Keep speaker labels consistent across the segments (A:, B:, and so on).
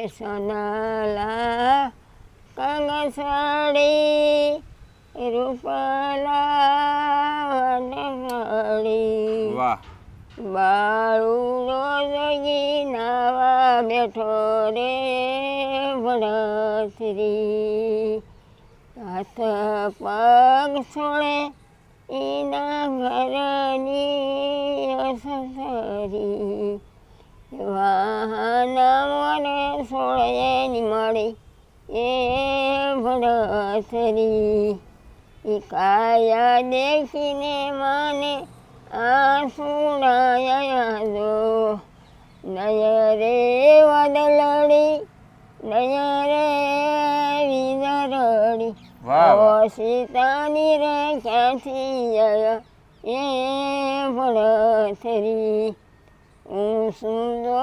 A: સોનાલા કંગસાડી રૂપલા વનહળી
B: વાહ
A: બાળું રોજગી નાવા બેઠો રે ભણતરી હાથ પગ છોડે એના ઘરની અસરી વાહન મને છોડે ની મળી એ ભણતરી એ કાયા દેખીને મને આંસુડાયા દો નય રે વદલડી નય રે વિદરડી
B: વાહ વાહ
A: સીતાની રે ક્યાંથી આયા એ ભણતરી હું સુંદો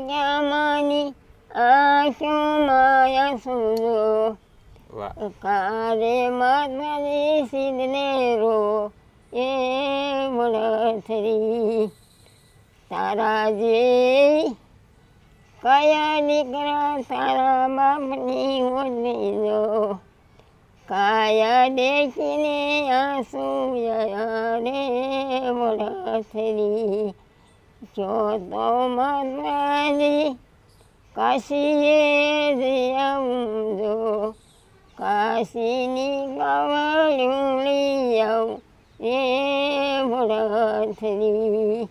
A: ક્યાં માની આંખો માયા સુંદો
B: વાહ
A: કારે માતાજી સિદ્ધને રો એ ભણતરી તારા જે કયા દીકરા તારા બાપની ઓછી દો કાયા દેખીને આંસુ યા રે ભણતરી જો તો માતાજી કાશીએ જવું જો કાશીની કાવડ્યું લઈ આવું એ ભણતરી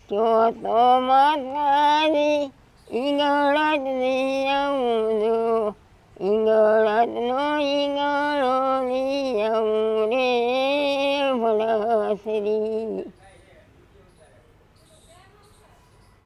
A: જો તો માતાજી ઈંગળત લઈ આવું જો ઈંગળતનો ઈંગળો લઈ આવું રે ભણતરી